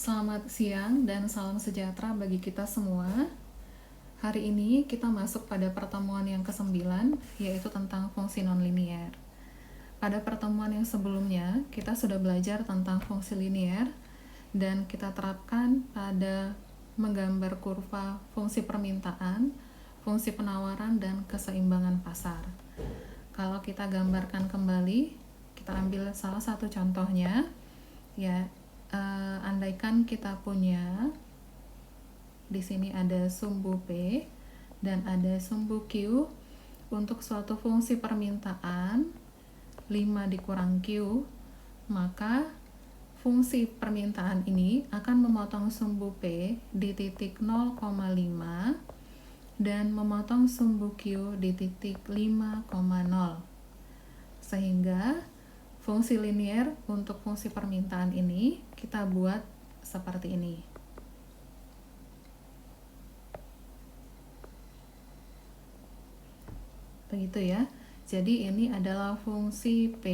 Selamat siang dan salam sejahtera bagi kita semua. Hari ini kita masuk pada pertemuan yang ke-9, yaitu tentang fungsi nonlinier. Pada pertemuan yang sebelumnya, kita sudah belajar tentang fungsi linier dan kita terapkan pada menggambar kurva fungsi permintaan, fungsi penawaran, dan keseimbangan pasar. Kalau kita gambarkan kembali, kita ambil salah satu contohnya, ya. Andaikan kita punya di sini ada sumbu P dan ada sumbu Q untuk suatu fungsi permintaan 5 dikurang Q, maka fungsi permintaan ini akan memotong sumbu P di titik 0,5 dan memotong sumbu Q di titik 5,0, sehingga fungsi linier untuk fungsi permintaan ini kita buat seperti ini. Begitu ya. Jadi ini adalah fungsi P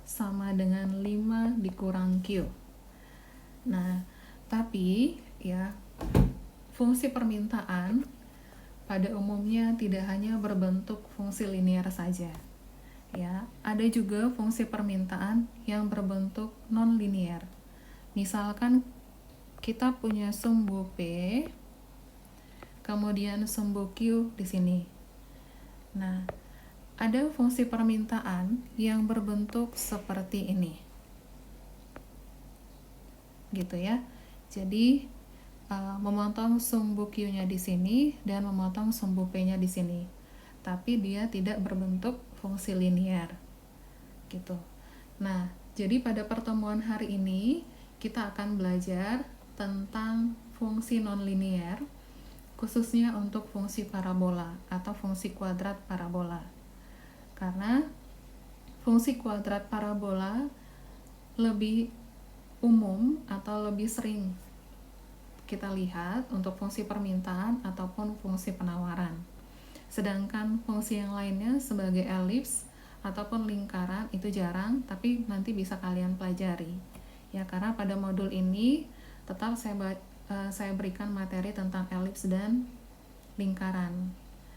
sama dengan 5 dikurang Q. Nah, tapi ya, fungsi permintaan pada umumnya tidak hanya berbentuk fungsi linier saja. Ya, ada juga fungsi permintaan yang berbentuk non-linier. Misalkan kita punya sumbu P, kemudian sumbu Q di sini. Nah, ada fungsi permintaan yang berbentuk seperti ini. Gitu ya. Jadi, memotong sumbu Q-nya di sini dan memotong sumbu P-nya di sini. Tapi dia tidak berbentuk fungsi linier. Gitu. Nah, jadi pada pertemuan hari ini kita akan belajar tentang fungsi nonlinier, khususnya untuk fungsi parabola atau fungsi kuadrat parabola. Karena fungsi kuadrat parabola lebih umum atau lebih sering kita lihat untuk fungsi permintaan ataupun fungsi penawaran. Sedangkan fungsi yang lainnya sebagai elips ataupun lingkaran itu jarang, tapi nanti bisa kalian pelajari. Ya, karena pada modul ini tetap saya berikan materi tentang elips dan lingkaran.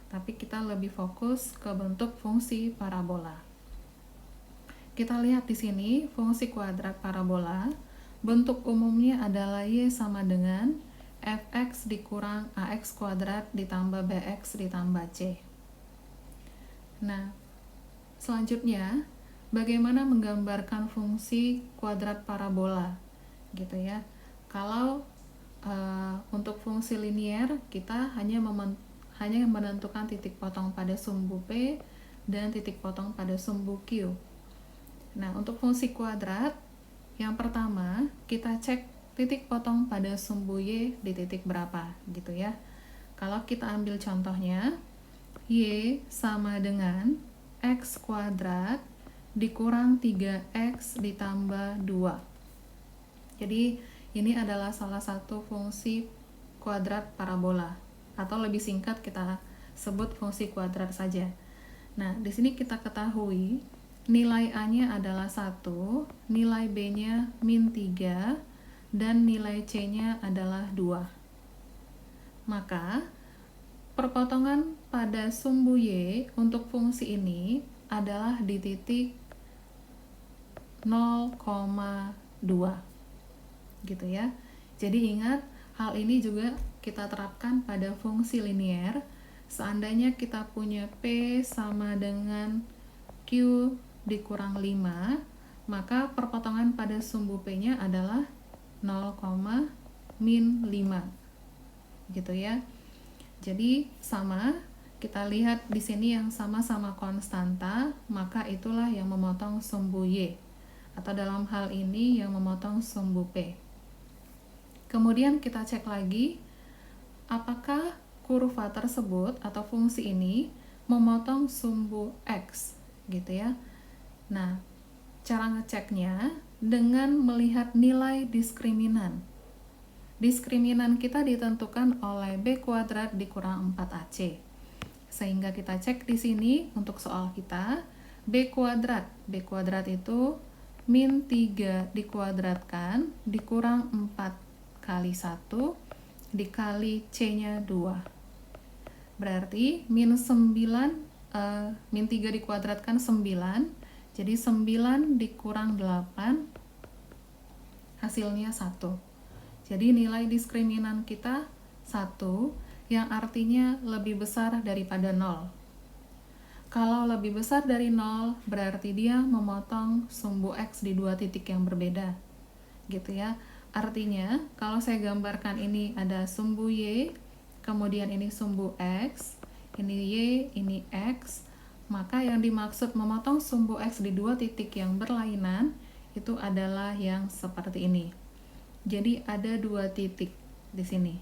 Tapi kita lebih fokus ke bentuk fungsi parabola. Kita lihat di sini fungsi kuadrat parabola, bentuk umumnya adalah Y sama dengan fx dikurang ax kuadrat ditambah bx ditambah c. Nah, selanjutnya bagaimana menggambarkan fungsi kuadrat parabola, gitu ya. Kalau untuk fungsi linier kita hanya menentukan titik potong pada sumbu P dan titik potong pada sumbu Q. Nah, untuk fungsi kuadrat, yang pertama kita cek titik potong pada sumbu Y di titik berapa, gitu ya. Kalau kita ambil contohnya, Y sama dengan X kuadrat dikurang 3X ditambah 2. Jadi, ini adalah salah satu fungsi kuadrat parabola, atau lebih singkat kita sebut fungsi kuadrat saja. Nah, di sini kita ketahui nilai A-nya adalah 1, nilai B-nya min 3, dan nilai C-nya adalah 2. Maka, perpotongan pada sumbu Y untuk fungsi ini adalah di titik 0,2. Gitu ya. Jadi ingat, hal ini juga kita terapkan pada fungsi linier. Seandainya kita punya P sama dengan Q dikurang 5, maka perpotongan pada sumbu P-nya adalah 0,-5. Gitu ya. Jadi sama, kita lihat di sini yang sama-sama konstanta, maka itulah yang memotong sumbu Y. Atau dalam hal ini yang memotong sumbu P. Kemudian kita cek lagi, apakah kurva tersebut atau fungsi ini memotong sumbu X, gitu ya. Nah, cara ngeceknya dengan melihat nilai diskriminan. Diskriminan kita ditentukan oleh B kuadrat dikurang 4AC. Sehingga kita cek di sini untuk soal kita, B kuadrat itu min 3 dikuadratkan dikurang 4 kali 1 dikali C-nya 2. Berarti min 3 dikuadratkan 9, jadi 9 dikurang 8 hasilnya 1. Jadi nilai diskriminan kita 1, yang artinya lebih besar daripada 0. Kalau lebih besar dari 0, berarti dia memotong sumbu X di dua titik yang berbeda. Gitu ya. Artinya, kalau saya gambarkan ini ada sumbu Y, kemudian ini sumbu X, ini Y, ini X, maka yang dimaksud memotong sumbu X di dua titik yang berlainan, itu adalah yang seperti ini. Jadi ada dua titik di sini.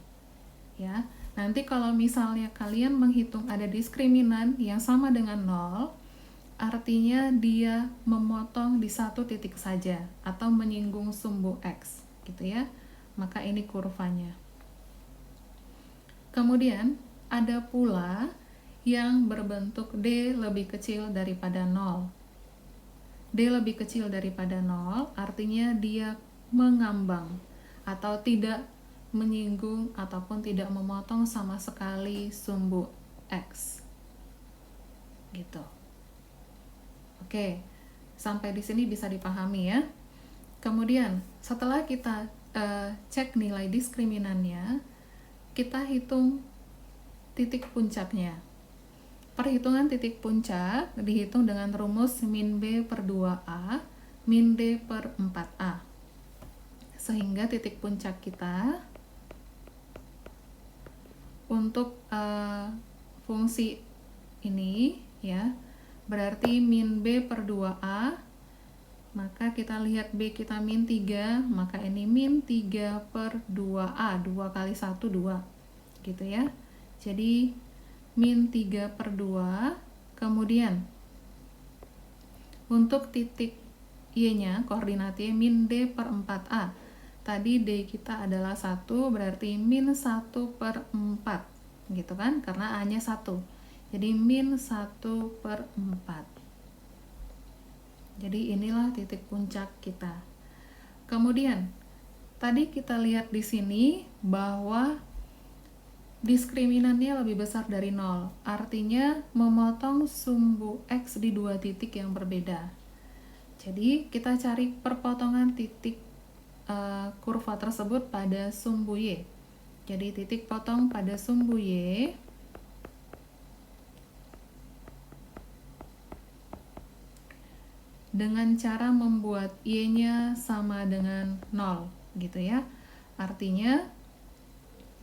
Ya. Nanti kalau misalnya kalian menghitung ada diskriminan yang sama dengan 0, artinya dia memotong di satu titik saja atau menyinggung sumbu X, gitu ya. Maka ini kurvanya. Kemudian ada pula yang berbentuk D lebih kecil daripada 0. D lebih kecil daripada 0 artinya dia mengambang atau tidak menyinggung ataupun tidak memotong sama sekali sumbu X. Gitu. Oke, sampai di sini bisa dipahami ya. Kemudian, setelah kita cek nilai diskriminannya, kita hitung titik puncaknya. Perhitungan titik puncak dihitung dengan rumus min B per 2A, min D per 4A. Sehingga titik puncak kita untuk fungsi ini ya berarti min B per 2A, maka kita lihat B kita min 3, maka ini min 3 per 2A, 2 kali 1 2 gitu ya. Jadi min 3 per 2. Kemudian untuk titik Y nya koordinatnya min D per 4A. Tadi D kita adalah 1, berarti min 1 per 4 gitu kan, karena A nya 1, jadi min 1 per 4. Jadi inilah titik puncak kita. Kemudian tadi kita lihat di sini bahwa diskriminannya lebih besar dari 0, artinya memotong sumbu X di dua titik yang berbeda. Jadi kita cari perpotongan titik kurva tersebut pada sumbu Y. Jadi titik potong pada sumbu Y dengan cara membuat Y-nya sama dengan 0 gitu ya. Artinya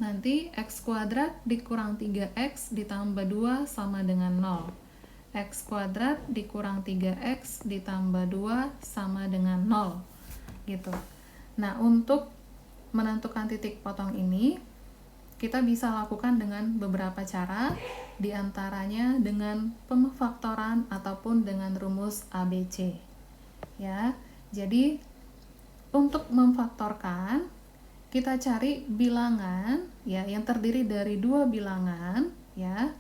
nanti X kuadrat dikurang 3X ditambah 2 sama dengan 0. X kuadrat dikurang 3X ditambah 2 sama dengan 0 gitu. Nah, untuk menentukan titik potong ini, kita bisa lakukan dengan beberapa cara, diantaranya dengan pemfaktoran ataupun dengan rumus ABC. Ya, jadi untuk memfaktorkan, kita cari bilangan ya yang terdiri dari dua bilangan ya,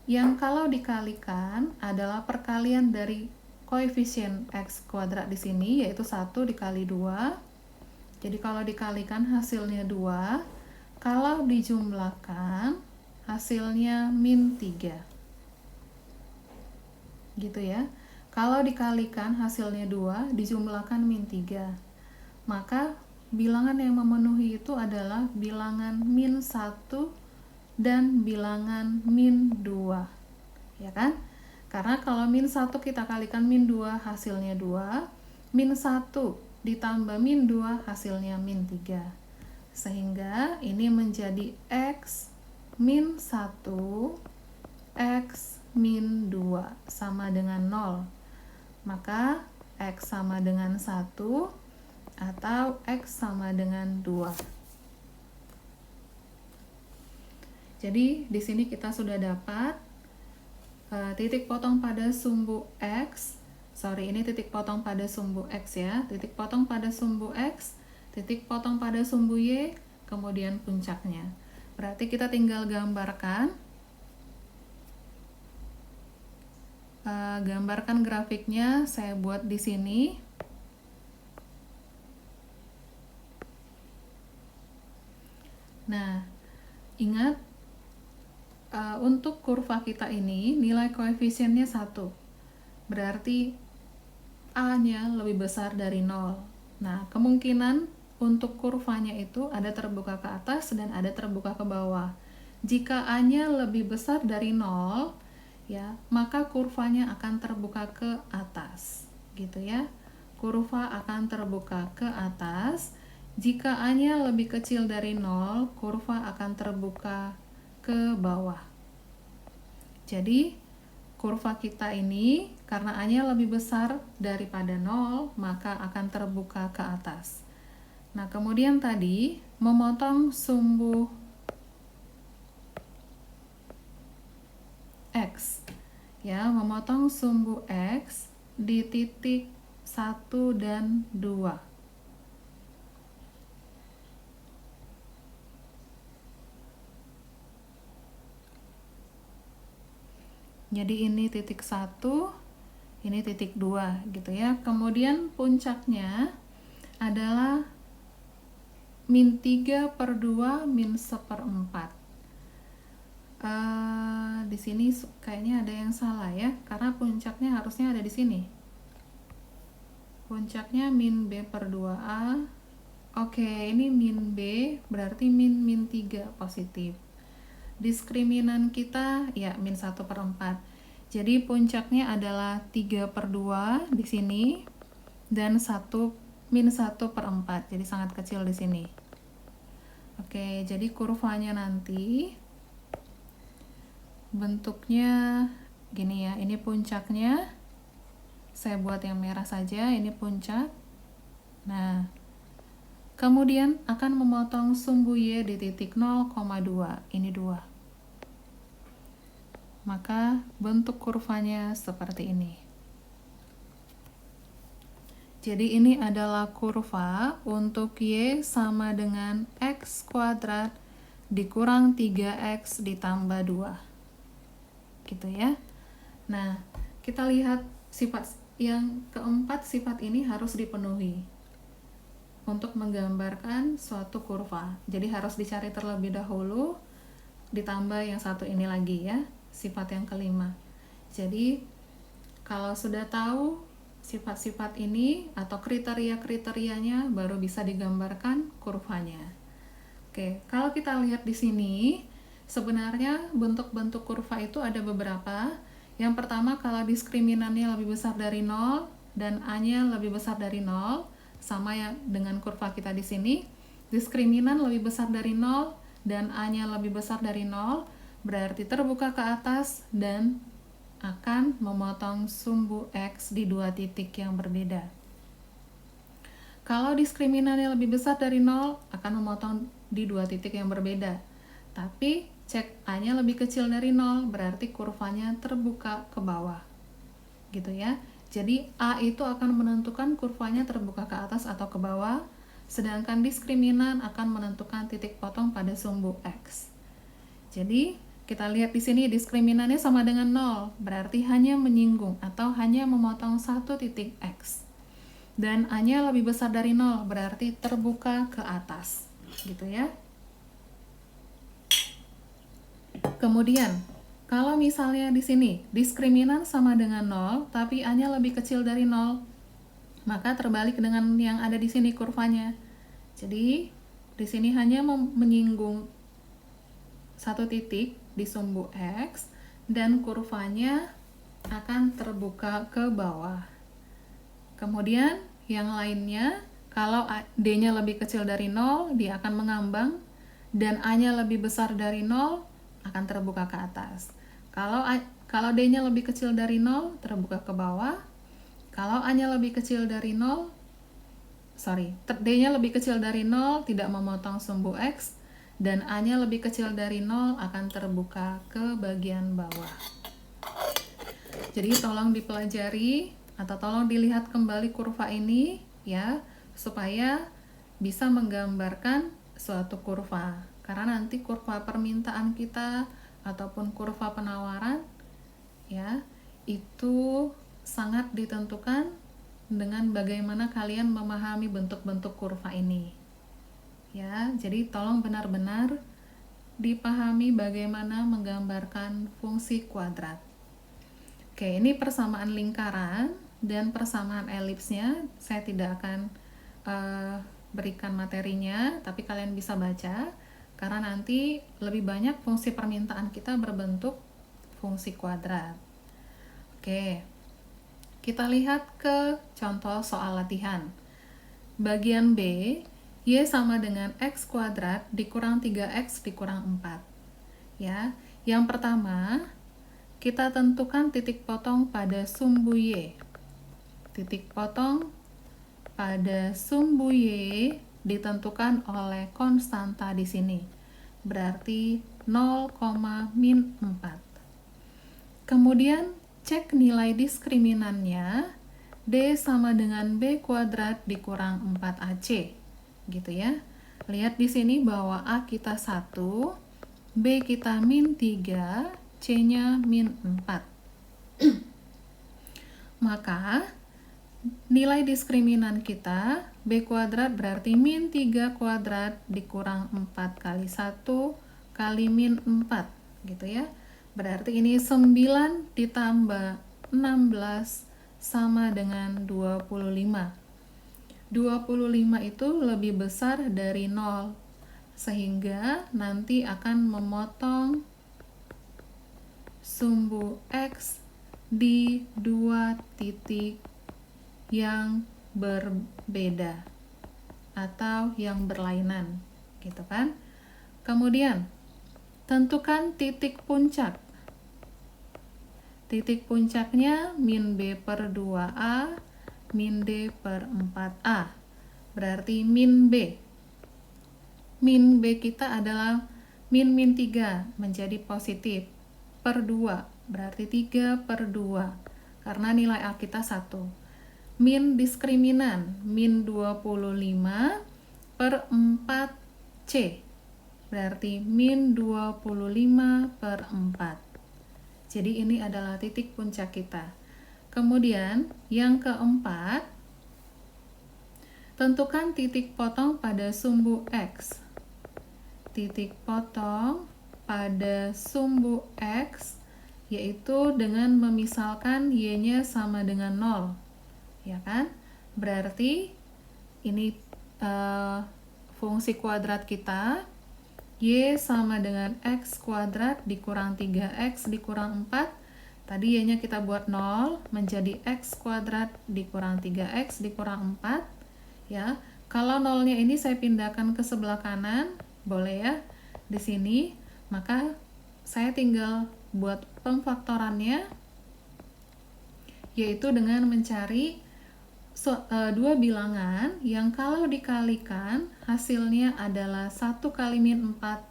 yang kalau dikalikan adalah perkalian dari koefisien X kuadrat di sini, yaitu 1 dikali 2. Jadi kalau dikalikan hasilnya 2, kalau dijumlahkan hasilnya min 3. Gitu ya. Kalau dikalikan hasilnya 2, dijumlahkan min 3. Maka bilangan yang memenuhi itu adalah bilangan min 1 dan bilangan min 2. Ya kan? Karena kalau min 1 kita kalikan min 2 hasilnya 2, min 1 ditambah min 2 hasilnya min 3. Sehingga ini menjadi X min 1, X min 2 sama dengan 0. Maka X sama dengan 1 atau X sama dengan 2. Jadi di sini kita sudah dapat titik potong pada sumbu X. Ini titik potong pada sumbu X ya. Titik potong pada sumbu X, titik potong pada sumbu Y, kemudian puncaknya. Berarti kita tinggal gambarkan. Gambarkan grafiknya saya buat di sini. Nah, ingat untuk kurva kita ini nilai koefisiennya 1. Berarti A-nya lebih besar dari 0. Nah, kemungkinan untuk kurvanya itu ada terbuka ke atas dan ada terbuka ke bawah. Jika A-nya lebih besar dari 0, ya, maka kurvanya akan terbuka ke atas, gitu ya. Kurva akan terbuka ke atas. Jika A-nya lebih kecil dari 0, kurva akan terbuka ke bawah. Jadi, kurva kita ini karena A-nya lebih besar daripada 0, maka akan terbuka ke atas. Nah, kemudian tadi memotong sumbu X. Ya, memotong sumbu X di titik 1 dan 2. Jadi ini titik 1, ini titik 2 gitu ya. Kemudian puncaknya adalah min 3/2 min 1/4. Di sini kayaknya ada yang salah ya, karena puncaknya harusnya ada di sini. Puncaknya min B/2A. Oke, ini min B, berarti min 3 positif. Diskriminan kita ya min 1/4. Jadi puncaknya adalah 3/2 di sini dan min 1/4. Jadi sangat kecil di sini. Oke, jadi kurvanya nanti bentuknya gini ya. Ini puncaknya. Saya buat yang merah saja, ini puncak. Nah, kemudian akan memotong sumbu Y di titik 0,2. Ini 2. Maka bentuk kurvanya seperti ini. Jadi ini adalah kurva untuk Y sama dengan X kuadrat dikurang 3X ditambah 2. Gitu ya. Nah, kita lihat sifat yang keempat, sifat ini harus dipenuhi untuk menggambarkan suatu kurva. Jadi harus dicari terlebih dahulu, ditambah yang satu ini lagi ya, sifat yang kelima. Jadi kalau sudah tahu sifat-sifat ini atau kriteria-kriterianya, baru bisa digambarkan kurvanya. Oke, kalau kita lihat di sini, sebenarnya bentuk-bentuk kurva itu ada beberapa. Yang pertama, kalau diskriminannya lebih besar dari 0 dan A-nya lebih besar dari 0, sama ya dengan kurva kita di sini. Diskriminan lebih besar dari 0 dan A-nya lebih besar dari 0, berarti terbuka ke atas dan akan memotong sumbu X di 2 titik yang berbeda. Kalau diskriminannya lebih besar dari 0, akan memotong di 2 titik yang berbeda. Tapi cek A-nya lebih kecil dari 0, berarti kurvanya terbuka ke bawah. Gitu ya. Jadi A itu akan menentukan kurvanya terbuka ke atas atau ke bawah, sedangkan diskriminan akan menentukan titik potong pada sumbu X. Jadi kita lihat di sini diskriminannya sama dengan 0, berarti hanya menyinggung atau hanya memotong satu titik X. Dan A-nya lebih besar dari 0, berarti terbuka ke atas. Gitu ya. Kemudian, kalau misalnya di sini diskriminan sama dengan 0, tapi A-nya lebih kecil dari 0, maka terbalik dengan yang ada di sini kurvanya. Jadi, di sini hanya menyinggung satu titik di sumbu X dan kurvanya akan terbuka ke bawah. Kemudian, yang lainnya, kalau D-nya lebih kecil dari 0, dia akan mengambang, dan A-nya lebih besar dari 0, akan terbuka ke atas. Kalau D-nya lebih kecil dari 0, terbuka ke bawah. Kalau A-nya lebih kecil dari 0, D-nya lebih kecil dari 0, tidak memotong sumbu X, dan A-nya lebih kecil dari 0 akan terbuka ke bagian bawah. Jadi tolong dipelajari atau tolong dilihat kembali kurva ini ya, supaya bisa menggambarkan suatu kurva. Karena nanti kurva permintaan kita ataupun kurva penawaran ya, itu sangat ditentukan dengan bagaimana kalian memahami bentuk-bentuk kurva ini. ya. Jadi tolong benar-benar dipahami bagaimana menggambarkan fungsi kuadrat. Oke, ini persamaan lingkaran dan persamaan elipsnya saya tidak akan berikan materinya, tapi kalian bisa baca karena nanti lebih banyak fungsi permintaan kita berbentuk fungsi kuadrat. Oke, kita lihat ke contoh soal latihan. Bagian B, Y sama dengan X kuadrat dikurang 3X dikurang 4. Ya, yang pertama, kita tentukan titik potong pada sumbu Y. Titik potong pada sumbu Y ditentukan oleh konstanta di sini. Berarti 0,-4. Kemudian cek nilai diskriminannya. D sama dengan B kuadrat dikurang 4AC. Gitu ya. Lihat di sini bahwa A kita 1, B kita -3, C-nya -4. Maka nilai diskriminan kita B kuadrat berarti -3 kuadrat dikurang 4 kali 1 kali -4 gitu ya. Berarti ini 9 ditambah 16 sama dengan 25. 25 itu lebih besar dari 0, sehingga nanti akan memotong sumbu X di 2 titik yang berbeda atau yang berlainan, gitu kan. Kemudian, tentukan titik puncak. Titik puncaknya min B per 2A, min D per 4A. Berarti min B. Min B kita adalah min 3 menjadi positif. Per 2, berarti 3 per 2. Karena nilai A kita 1. Min diskriminan, min 25 per 4C. Berarti min 25 per 4. Jadi ini adalah titik puncak kita. Kemudian yang keempat, tentukan titik potong pada sumbu X. Titik potong pada sumbu X yaitu dengan memisalkan Y-nya sama dengan 0. Ya kan? Berarti ini fungsi kuadrat kita, Y sama dengan X kuadrat dikurang 3X dikurang 4. Tadi Y-nya kita buat 0 menjadi X kuadrat dikurang 3X dikurang 4. Ya, kalau 0-nya ini saya pindahkan ke sebelah kanan, boleh ya, di sini. Maka saya tinggal buat pemfaktorannya, yaitu dengan mencari dua bilangan yang kalau dikalikan hasilnya adalah 1 kali min 4,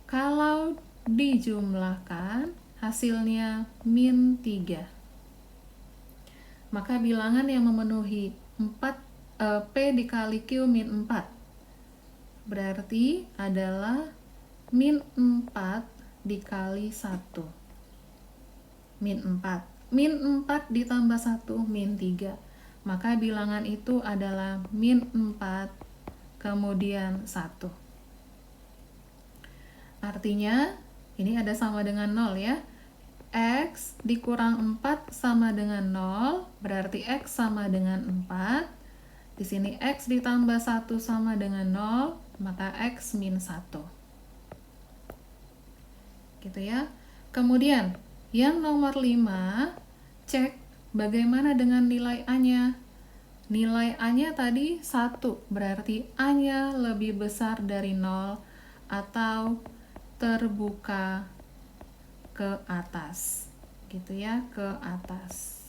kalau dijumlahkan hasilnya min 3. Maka bilangan yang memenuhi P dikali Q min 4 berarti adalah min 4 dikali 1. Min 4. Min 4 ditambah 1, min 3. Maka bilangan itu adalah min 4, kemudian 1. Artinya, ini ada sama dengan 0 ya. X dikurang 4 sama dengan 0, berarti X sama dengan 4. Di sini X ditambah 1 sama dengan 0, maka X min 1. Gitu ya. Kemudian, yang nomor 5, cek bagaimana dengan nilai A-nya. Nilai A-nya tadi 1, berarti A-nya lebih besar dari 0 atau terbuka ke atas. Gitu ya, ke atas.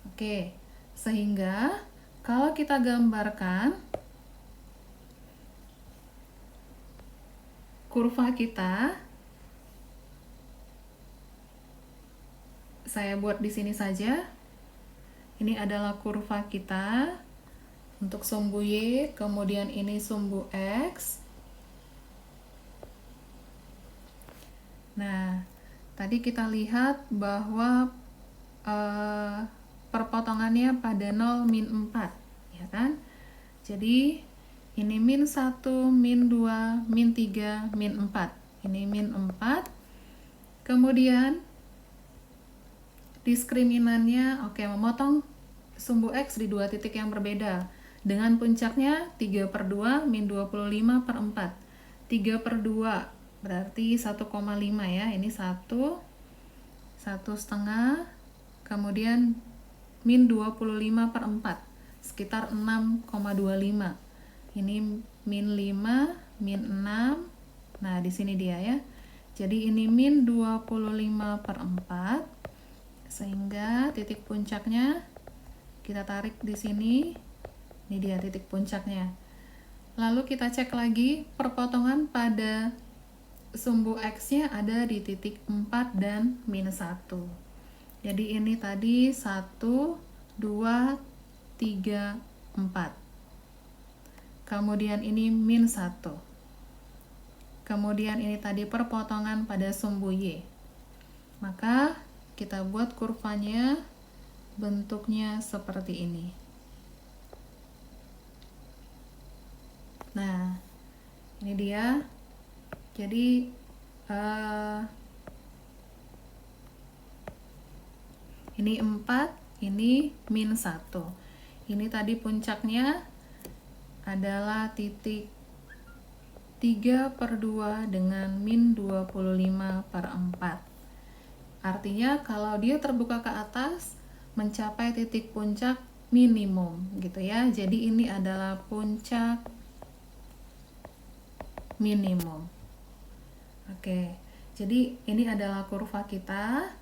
Oke, sehingga kalau kita gambarkan kurva kita, saya buat di sini saja. Ini adalah kurva kita untuk sumbu Y, kemudian ini sumbu X. Nah, tadi kita lihat bahwa perpotongannya pada 0 min 4, ya kan? Jadi Ini min 1, min 2, min 3, min 4. Ini min 4. Kemudian diskriminannya, oke, memotong sumbu X di dua titik yang berbeda. Dengan puncaknya 3/2 min 25/4. 3/2 berarti 1,5 ya. Ini 1,5. Kemudian min 25/4 sekitar 6,25. Ini min 5, min 6. Nah, di sini dia ya. Jadi ini min 25/4, sehingga titik puncaknya kita tarik di sini. Ini dia titik puncaknya. Lalu kita cek lagi perpotongan pada sumbu X-nya ada di titik 4 dan min 1. Jadi ini tadi 1, 2, 3, 4. Kemudian ini min 1. Kemudian ini tadi perpotongan pada sumbu Y. Maka kita buat kurvanya bentuknya seperti ini. Nah, ini dia. Jadi ini 4, ini min 1. Ini tadi puncaknya adalah titik 3/2 dengan min 25/4. Artinya kalau dia terbuka ke atas mencapai titik puncak minimum gitu ya. Jadi ini adalah puncak minimum. Oke. Jadi ini adalah kurva kita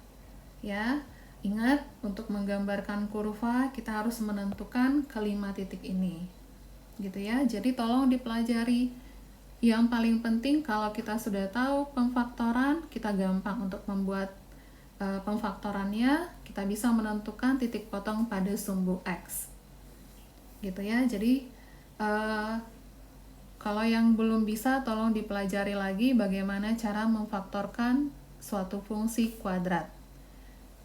ya. Ingat, untuk menggambarkan kurva kita harus menentukan kelima titik ini. Gitu ya. Jadi tolong dipelajari. Yang paling penting kalau kita sudah tahu pemfaktoran, kita gampang untuk membuat pemfaktorannya, kita bisa menentukan titik potong pada sumbu X. Gitu ya. Jadi kalau yang belum bisa, tolong dipelajari lagi bagaimana cara memfaktorkan suatu fungsi kuadrat.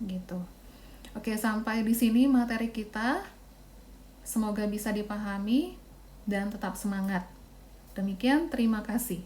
Gitu. Oke, sampai di sini materi kita. Semoga bisa dipahami dan tetap semangat. Demikian, terima kasih.